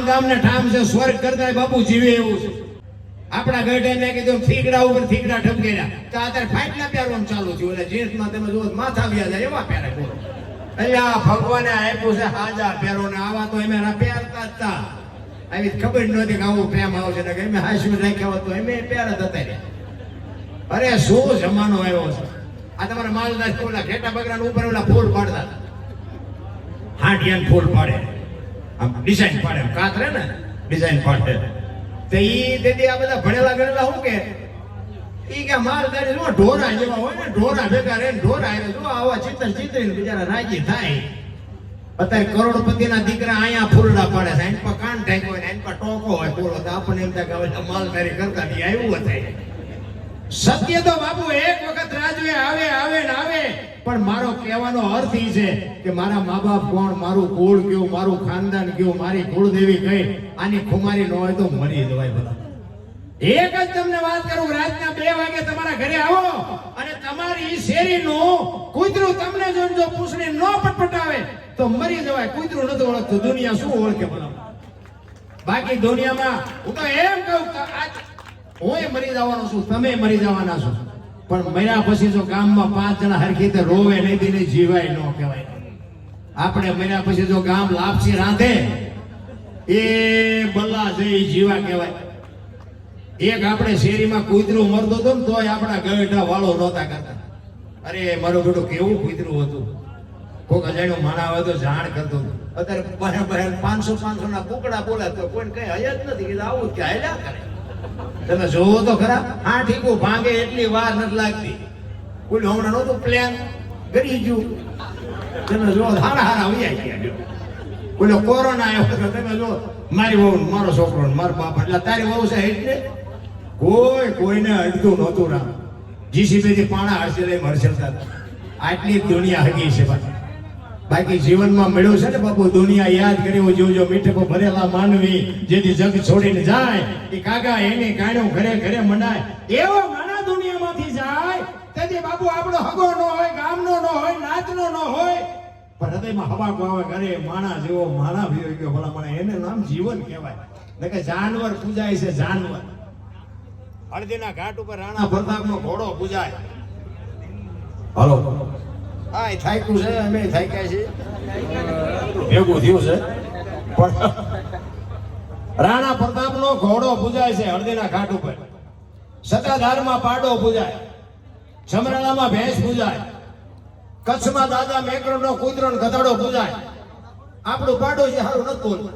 ગામ ને ઠામ છે, સ્વર્ગ કરતા બાપુ જીવે એવું છે. આપણા ગઢે મેં કીધું થીગડા ઉપર થીગડા ઠપકેરા તો અત્યારે ફાટલા પહેરવાનું ચાલુ થયું. એટલે જીન્સમાં તમે જુઓ માથા વ્યા જાય એવા પહેરે બોલો. એટલે આ ભગવાને આપ્યું છે હાજા પહેરો ને આવા તો એમે પહેરતા હતા. આવી ખબર નહોતી કે આવું પ્રેમ આવશે ને એમ હાસ્યું રાખ્યા હોત તો એમે પહેરત હતા. અરે શું જમાનો આવ્યો છે. આ તમારા માલદાસ ઓલા ઘેટા બગડા ઉપર ઓલા ફૂલ પાડતા, હાંડિયાન ફૂલ પાડે, આમ ડિઝાઇન પાડે, કાતરે ને ડિઝાઇન પાડે. તો ઈ તેથી આ બધા ભણેલા ગણેલા શું કે ઈ કે માલદારી જો ઢોરા જેવા હોય ને, ઢોરા ભેગા રહે ઢોરા આવે જો આવા ચિત્ર ચિત્રીને બિચારા રાજી થાય. અત્યારે કરોડપતિના દીકરા અહીંયા ફૂલડા પાડે છે, એન પર કાન ઢાંકો હોય ને એન પર ટોકો હોય બોલો તો આપણને એમ થાય કે હવે માલદારી કરતા નહીં આવ્યું થાય. સત્ય તો બાપુ એક વખત રાજવે આવે આવે ને આવે, પણ મારો કહેવાનો અર્થ ઈ છે કે મારા મા બાપ કોણ, મારું કુળ કયું, મારું ખાનદાન કયું, મારી કુળદેવી કઈ, આની ખુમારી ન હોય તો મરી જવાય. બધા એક જ તમને વાત કરું, રાતના 2 વાગે તમારા ઘરે આવો અને તમારી શેરીનું કૂતરું તમને જો પૂછડી ન પટપટાવે તો મરી જવાય. કૂતરું નથી ઓળખતું, દુનિયા શું ઓળખે બોલો. બાકી દુનિયામાં હું તો એમ કહું કે હું મરી જવાનો છું, તમે મરી જવાના છો, પણ મર્યા પછી જો ગામમાં 5 જણા હરખી રીતે રોવે નહીં દીને જીવાય ન કહેવાય. આપણે મર્યા પછી જો ગામ લાપસી રાંધે એ બલ્લા જઈ જીવા કહેવાય. એક આપણે શેરીમાં કૂતરું મરતું હતું ને તોય આપણા ગળેટા વાળો નહોતા કરતા. અરે મારું બેટું કેવું કૂતરું હતું, કોઈક અજાણ્યું માણા હોય તો જાણ કરતું હતું. અત્યારે 500 ના કુકડા બોલે તો કોઈને કઈ હયા જ નથી કે આવું કે હાલ્યા કરે. તમે જોવો તો ખરા, હા ઠીકું ભાંગે એટલી વાર નથી લાગતી. કોઈ હમણાં નહોતું પ્લેન કરી ગયું, તમે જો હારા હારા વૈયા ગયા. કોઈ કોરોના આવ્યો તો તમે જો મારી વહુ મારો છોકરો મારો બાપ એટલે તારી વહુ છે એટલે કોઈને અડતું નહોતું. રામ જીસીબી થી પાણા હરસે લઈ હરસેલતા. આટલી દુનિયા હગી છે. બાકી જીવનમાં મળ્યું છે ને બાપુ, દુનિયા યાદ કરી જોજો મીઠે ભરેલા માનવી જેથી જગ છોડીને જાય એ કાકા એની કાણ્યો ઘરે ઘરે મંડાય. એવો માણા દુનિયામાંથી જાય તેથી બાપુ આપણો હગો ન હોય, ગામનો ન હોય, નાચનો ન હોય, પણ હૃદયમાં હવાકો આવે ઘરે માણા જેવો માણા ભી ગયો ભલા મને એને નામ જીવન કહેવાય. એટલે કે જાનવર પૂજાય છે, જાનવર. હળદીના ઘાટ ઉપર રાણા પ્રતાપનો ઘોડો પૂજાય. હાલો હા એ થાક્યું છે, અમે થાક્યા છે, ભેગું થયું છે. પણ રાણા પ્રતાપનો ઘોડો પૂજાય છે હળદીના ઘાટ ઉપર. સત્તાધારમાં પાડો પૂજાય, સમરાળામાં ભેંસ પૂજાય, કચ્છમાં દાદા મેકરણનો કૂતરો ને ગધાડો પૂજાય. આપણું પાડો છે સારું નથી બોલતું.